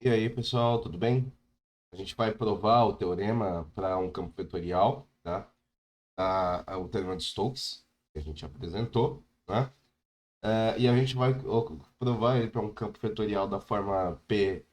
E aí, pessoal, tudo bem? A gente vai provar o teorema para um campo vetorial, tá? O teorema de Stokes, que a gente apresentou, né? E a gente vai provar ele para um campo vetorial da forma P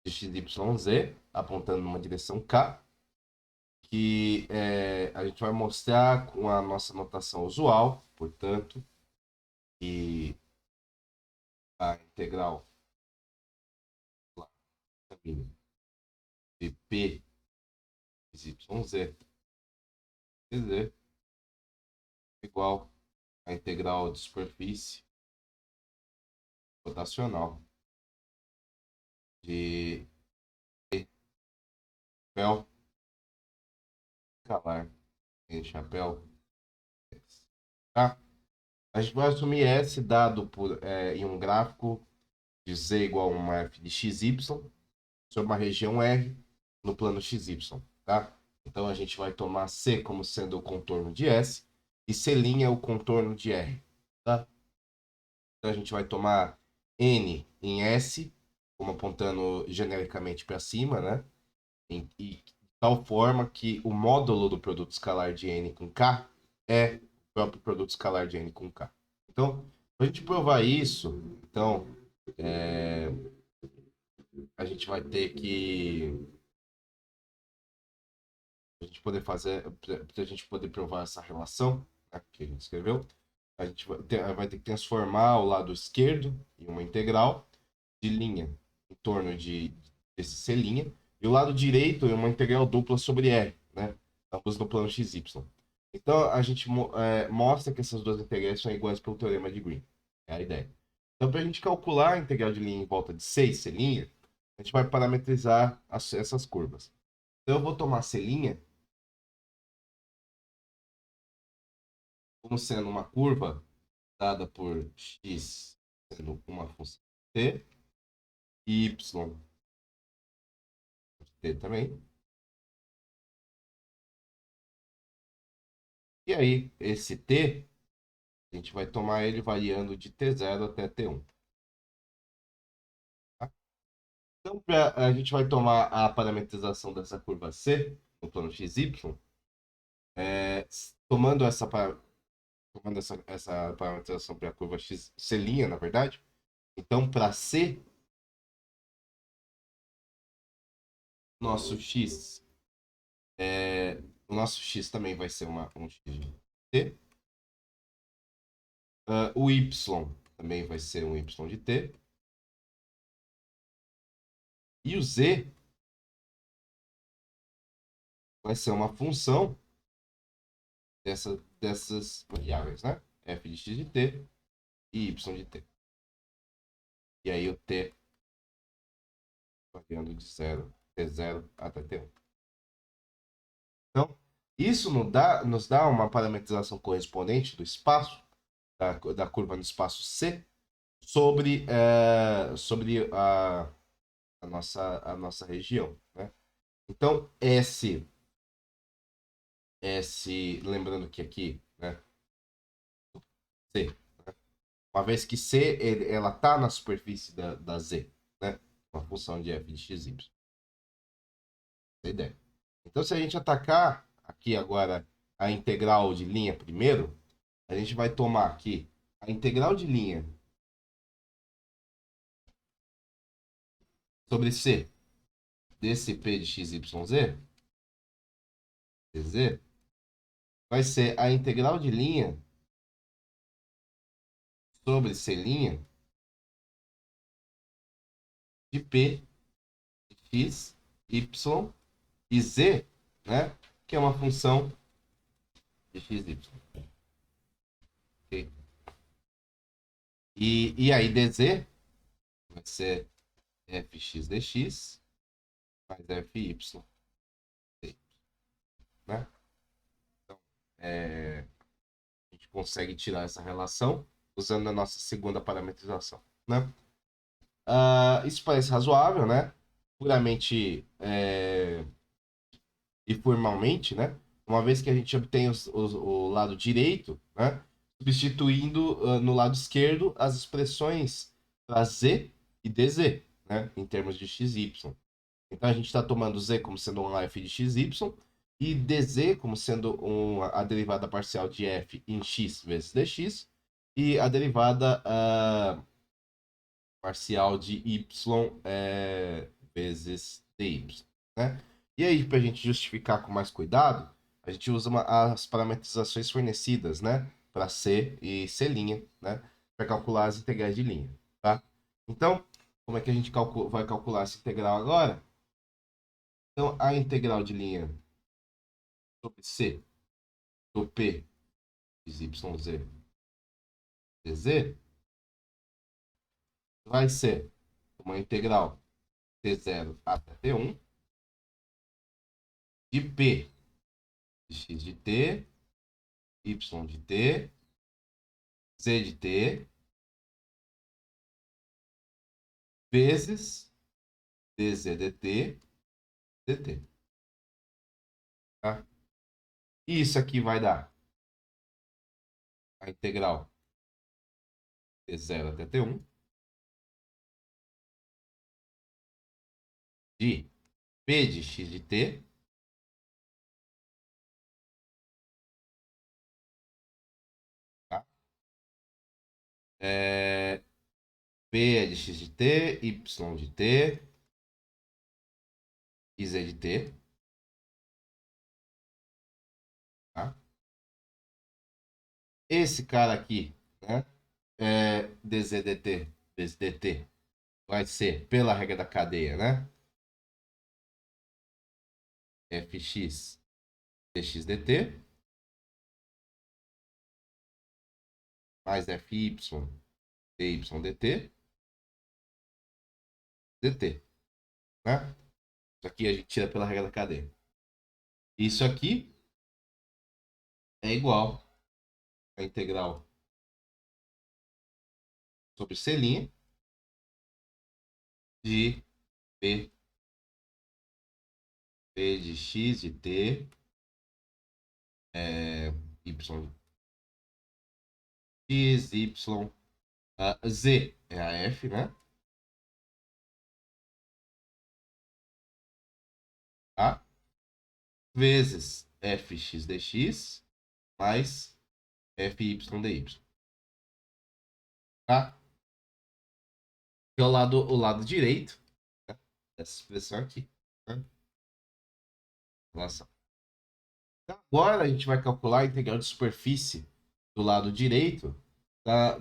de x, y, z, apontando numa direção K, que a gente vai mostrar com a nossa notação usual, portanto, que a integral lá, de P de y, z, dz igual à integral de superfície rotacional de chapéu escalar em chapéu, tá? A gente vai assumir S dado em um gráfico de Z igual a uma f de xy sobre uma região R no plano xy, tá? Então a gente vai tomar C como sendo o contorno de S e C' é o contorno de R, tá? Então a gente vai tomar N em S, como apontando genericamente para cima, né? E de tal forma que o módulo do produto escalar de N com K é o próprio produto escalar de N com K. Então, para a gente provar isso, então, é, a gente vai ter que a gente poder fazer, para a gente poder provar essa relação, né, que a gente escreveu, a gente vai ter que transformar o lado esquerdo em uma integral de linha em torno desse C', e o lado direito em uma integral dupla sobre R, né? Ambos no plano XY. Então, a gente mostra que essas duas integrais são iguais pelo teorema de Green. É a ideia. Então, para a gente calcular a integral de linha em volta de 6 C', a gente vai parametrizar essas curvas. Então, eu vou tomar C' como sendo uma curva dada por x sendo uma função t, e y t também. E aí, esse t, a gente vai tomar ele variando de t0 até t1. Tá? Então, a gente vai tomar a parametrização dessa curva C no plano XY, é, tomando essa, tomando essa parametrização para a curva X, C', na verdade. Então, para C, nosso X, o nosso X também vai ser um X de T. O Y também vai ser um Y de T. E o Z vai ser uma função dessas variáveis, né? F de x de t e y de t. E aí o t variando de 0, t0 até t1. Então, isso nos dá uma parametrização correspondente do espaço, da curva no espaço C, sobre a nossa região, né? Então, lembrando que aqui, né, C, uma vez que C ela está na superfície da Z, né? Uma função de f de x, y. Essa é a ideia. Então, se a gente atacar aqui agora a integral de linha primeiro, a gente vai tomar aqui a integral de linha sobre C desse P de x, y, z, dz, vai ser a integral de linha sobre C' de P de x, y e z, né? Que é uma função de x, y. Okay? E aí dz vai ser fx dx mais fy, né? Então, a gente consegue tirar essa relação usando a nossa segunda parametrização, né? Isso parece razoável, né? Puramente e formalmente, né? Uma vez que a gente obtém o lado direito, né? Substituindo no lado esquerdo as expressões para z e dz. né, em termos de xy. Então a gente está tomando z como sendo um f de xy e dz como sendo a derivada parcial de f em x vezes dx e a derivada parcial de y vezes dy, né? E aí, para a gente justificar com mais cuidado, a gente usa as parametrizações fornecidas, né? Para C e C', né? Para calcular as integrais de linha, tá? Então, como é que a gente vai calcular essa integral agora? Então, a integral de linha sobre C do P de YZ dz vai ser uma integral T0 até T1 de P de x de t, y de t, z de t, vezes dz dt, dt. Tá? E isso aqui vai dar a integral t0 até t1 de p de x de t tá? P é de x de t, y de t e z de t. Tá? Esse cara aqui, né? Dz dt vezes dt vai ser, pela regra da cadeia, né? Fx dx dt mais fy dy dt dt, né? Isso aqui a gente tira pela regra da cadeia. Isso aqui é igual a integral sobre C' de P de x de t, y de x, y, z é a f, né? Tá? Vezes fx dx mais fy dy. Tá? Que é o lado direito, né, dessa expressão aqui. Né? Relação. Então, agora a gente vai calcular a integral de superfície do lado direito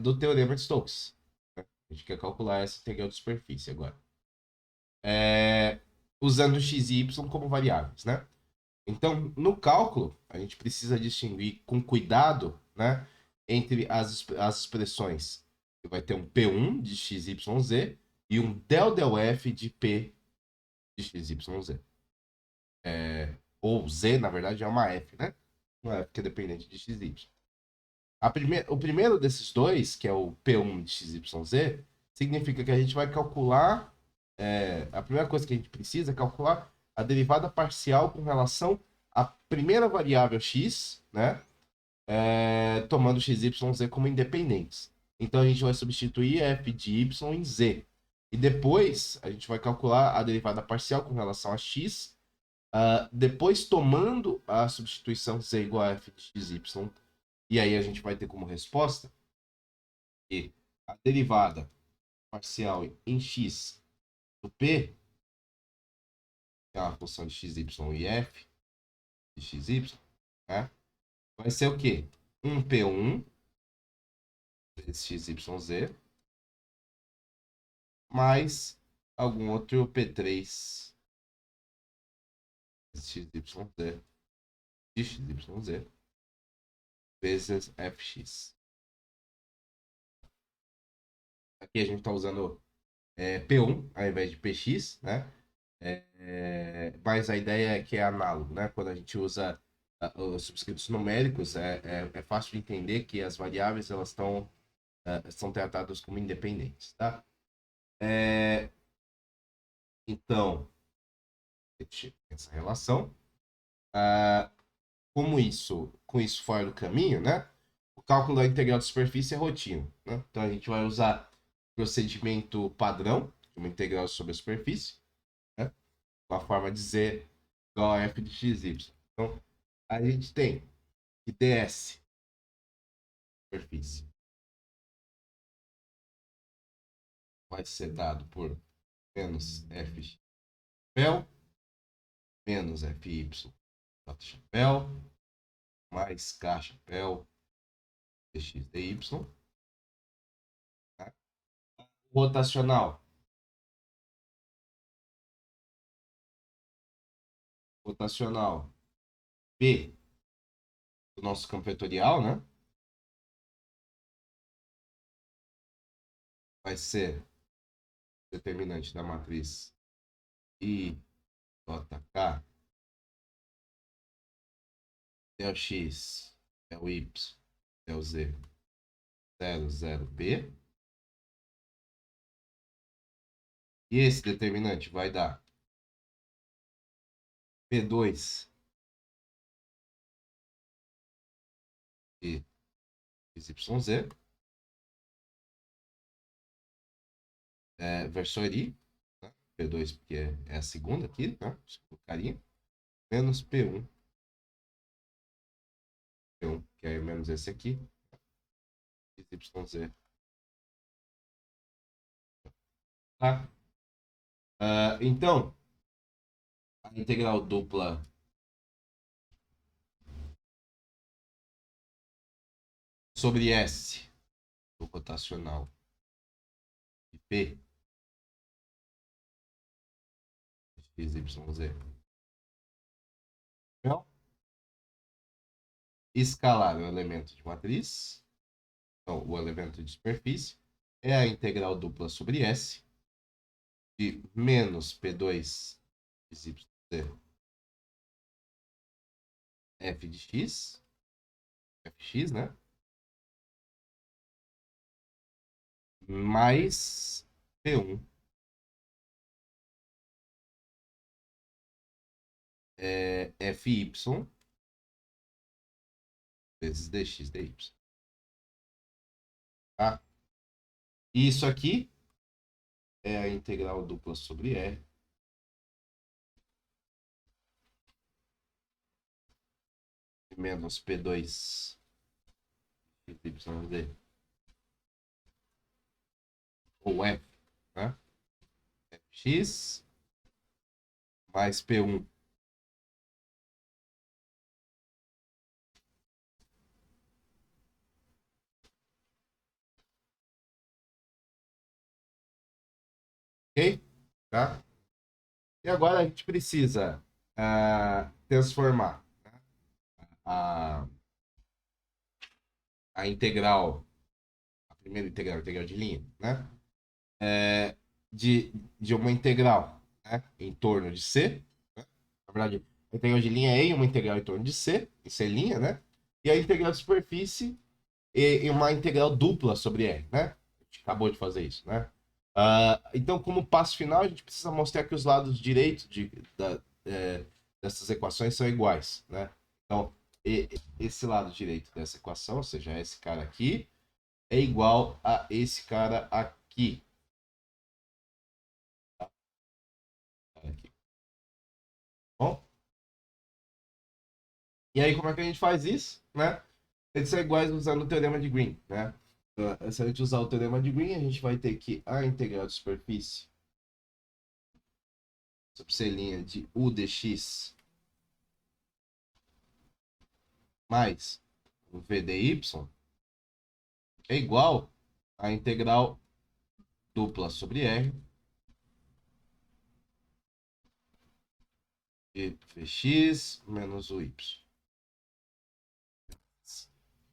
do teorema de Stokes. Né? A gente quer calcular essa integral de superfície agora. Usando x e y como variáveis, né? Então, no cálculo, a gente precisa distinguir com cuidado, né, entre as expressões. Vai ter um P1 de x, y, z e um del f de P de x, y, z. Ou z, na verdade, é uma f, né? Uma f que é dependente de x, y. O primeiro desses dois, que é o P1 de x, y, z, significa que a gente vai calcular. A primeira coisa que a gente precisa é calcular a derivada parcial com relação à primeira variável x, né? Tomando x, y, z como independentes. Então a gente vai substituir f de y em z. E depois a gente vai calcular a derivada parcial com relação a x. Depois tomando a substituição z igual a f de x, y. E aí a gente vai ter como resposta que a derivada parcial em x do p, que é uma função de x, y e f de x, y, né? Vai ser o quê? Um P1 vezes x, y, z mais algum outro P3 x, y, z de x, y, z vezes fx. Aqui a gente está usando P1 ao invés de Px, né? Mas a ideia é que é análogo, né? Quando a gente usa os subscritos numéricos, é fácil de entender que as variáveis elas são tratadas como independentes, tá? Então, essa relação. Com isso fora do caminho, né? O cálculo da integral de superfície é rotina, né? Então a gente vai usar procedimento padrão uma integral sobre a superfície, né? Uma forma de z igual a f de xy. Então, a gente tem que ds, superfície, vai ser dado por menos f chapéu, menos fy j chapéu, mais k chapéu dx dy. Tá? Rotacional. Rotacional P do nosso campo vetorial, né? Vai ser determinante da matriz I, JK, del X, del Y, del Z, 0, 0, P. E esse determinante vai dar P2 e XYZ, versor I, né? P2 porque é a segunda aqui, né? Segundo carinha, menos P1, que é menos esse aqui, XYZ. Tá? Então, a integral dupla sobre S do rotacional de P XYZ. Então, escalar o elemento de matriz, então, o elemento de superfície, é a integral dupla sobre S de menos P2 XYZ f de x, fx, né? Mais P1 fy vezes dx dy. Tá? Isso aqui é a integral dupla sobre R menos P2 YZ ou F, né? Fx mais P1 ok? Tá? E agora a gente precisa transformar, né, a, a integral, a primeira integral, a integral de linha, né? É, de uma integral, né, em torno de C. Né? Na verdade, a integral de linha é uma integral em torno de C, em C', né? E a integral de superfície e uma integral dupla sobre R, né? A gente acabou de fazer isso, né? Então, como passo final, a gente precisa mostrar que os lados direitos dessas equações são iguais, né? Então, esse lado direito dessa equação, ou seja, esse cara aqui, é igual a esse cara aqui. Aqui. Bom? E aí, como é que a gente faz isso, né? Eles são iguais usando o teorema de Green, né? Se a gente usar o teorema de Green, a gente vai ter que a integral de superfície sobre C' de U dx mais o V dy é igual à integral dupla sobre R de Vx menos o y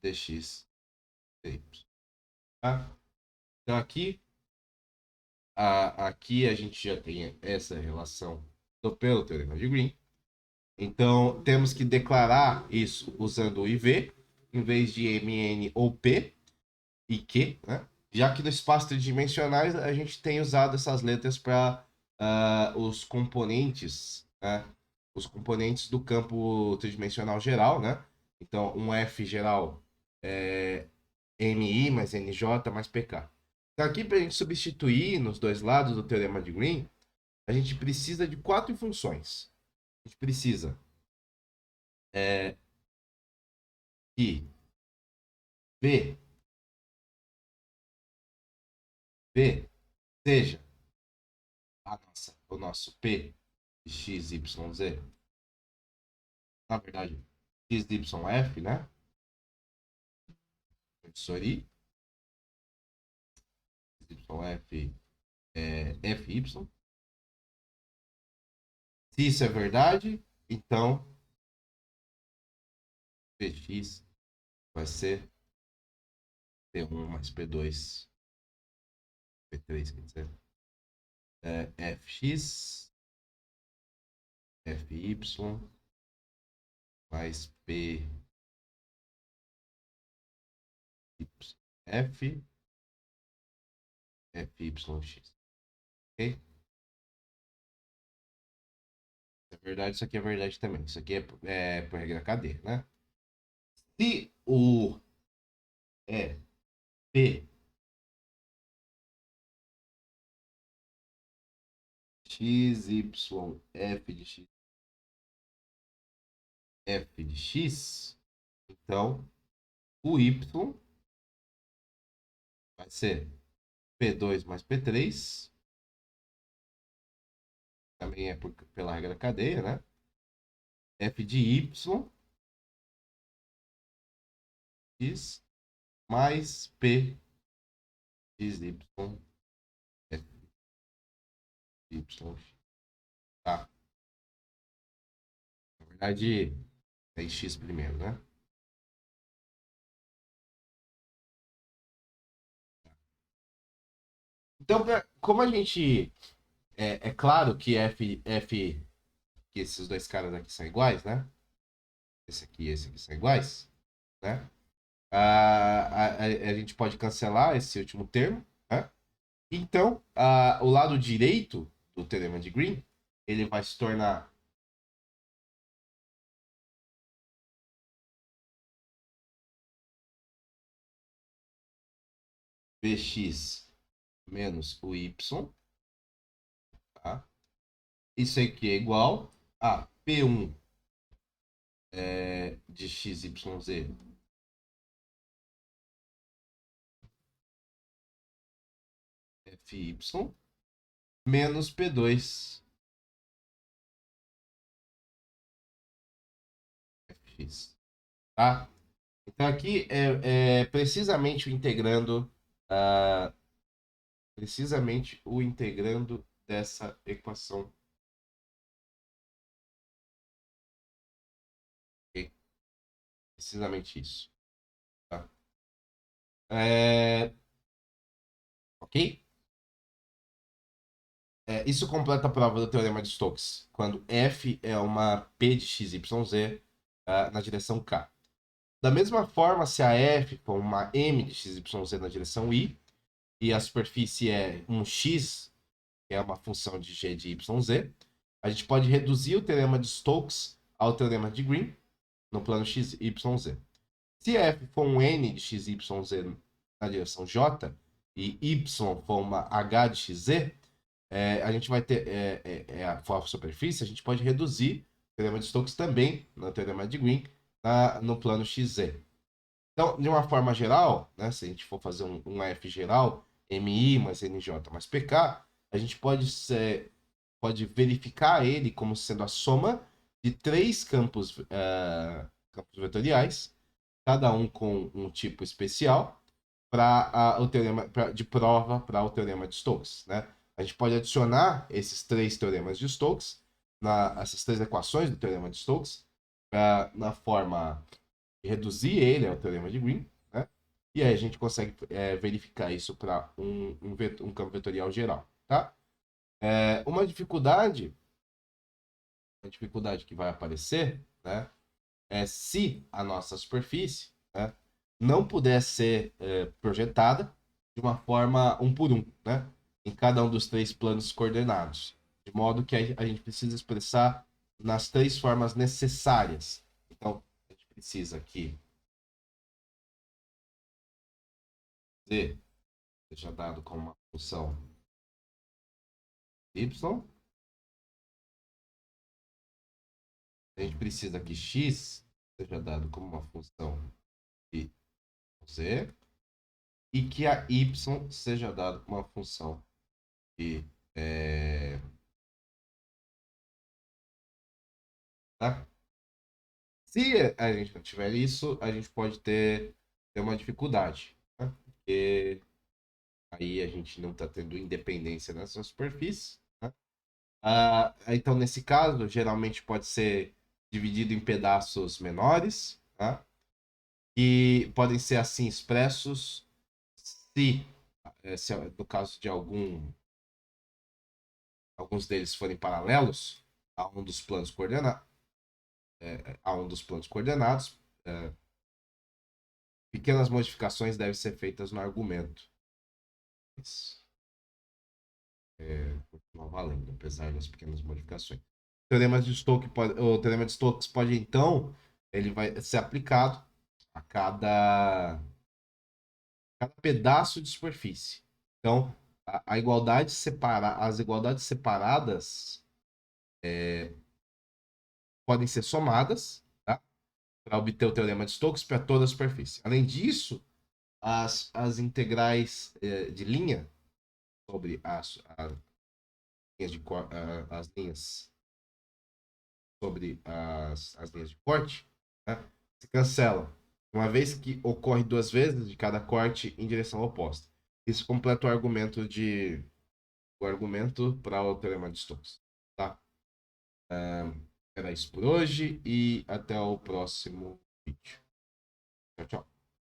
dx dy. Tá? Então aqui a gente já tem essa relação pelo teorema de Green. Então temos que declarar isso usando o IV em vez de MN ou P e Q, né? Já que no espaço tridimensionais a gente tem usado essas letras para os componentes, né? Os componentes do campo tridimensional geral, né? Então, um F geral é MI mais NJ mais PK. Então, aqui, para a gente substituir nos dois lados do teorema de Green, a gente precisa de 4 funções. A gente precisa que V seja o nosso P de x, y, z. Na verdade, x, y, f, né? Sorry. X, y, f, f, y. Se isso é verdade, então Px vai ser P1 mais P2, P3, quer dizer, Fx, Fy mais P F, Fyx. Ok? Isso é verdade, isso aqui é verdade também. Isso aqui é por regra KD, né? Se o P x, y, f de x, f de x, então o y vai ser P2 mais P3, também é pela regra da cadeia, né? F de y, x, mais P x, y, f de y, x. Tá. Na verdade, é x primeiro, né? Então, como a gente... É claro que que esses dois caras aqui são iguais, né? Esse aqui e esse aqui são iguais, né? A gente pode cancelar esse último termo, né? Então, o lado direito do teorema de Green, ele vai se tornar Vx menos o y, tá? Isso aqui é igual a P1 de x, y, z Fy menos P2 Fx, tá? Então aqui é precisamente uh, o integrando dessa equação. Okay? Precisamente isso. Tá? Ok? Isso completa a prova do teorema de Stokes, quando f é uma p de x, y, z na direção k. Da mesma forma, se a f for uma m de x, y, z na direção i, e a superfície é um x, que é uma função de g de y, z, a gente pode reduzir o teorema de Stokes ao teorema de Green no plano x, y, z. Se f for um n de x, y, z na direção j, e y for uma h de x, z, a gente vai ter a superfície, a gente pode reduzir o teorema de Stokes também no teorema de Green no plano xz. Então, de uma forma geral, né, se a gente for fazer um F geral, MI mais NJ mais PK, a gente pode verificar ele como sendo a soma de 3 campos vetoriais, cada um com um tipo especial, para o teorema de prova para o teorema de Stokes, né? A gente pode adicionar esses 3 teoremas de Stokes, essas 3 equações do teorema de Stokes, na forma de reduzir ele ao teorema de Green, né? E aí a gente consegue verificar isso para um campo vetorial geral, tá? Uma dificuldade que vai aparecer, né? É se a nossa superfície, né, não puder ser projetada de uma forma um por um, né, em cada um dos 3 planos coordenados, de modo que a gente precisa expressar nas 3 formas necessárias. Então, a gente precisa aqui z seja dado como uma função y. A gente precisa que x seja dado como uma função de z e que a y seja dado como uma função de tá? Se a gente não tiver isso, a gente pode ter uma dificuldade, né? Porque aí a gente não está tendo independência nessa superfície, né? Então, nesse caso, geralmente pode ser dividido em pedaços menores, tá? E podem ser assim expressos se no caso de alguns deles forem paralelos a um dos planos coordenados, é, pequenas modificações devem ser feitas no argumento. Isso continua valendo, apesar das pequenas modificações. O teorema de Stokes pode, então, ele vai ser aplicado a cada pedaço de superfície. Então, as igualdades separadas podem ser somadas, tá? Para obter o teorema de Stokes para toda a superfície. Além disso, as integrais de linha sobre as linhas sobre as linhas de corte, né, se cancelam, uma vez que ocorre duas vezes de cada corte em direção oposta. Isso completa o argumento para o teorema de Stokes. Tá? Era isso por hoje e até o próximo vídeo. Tchau, tchau.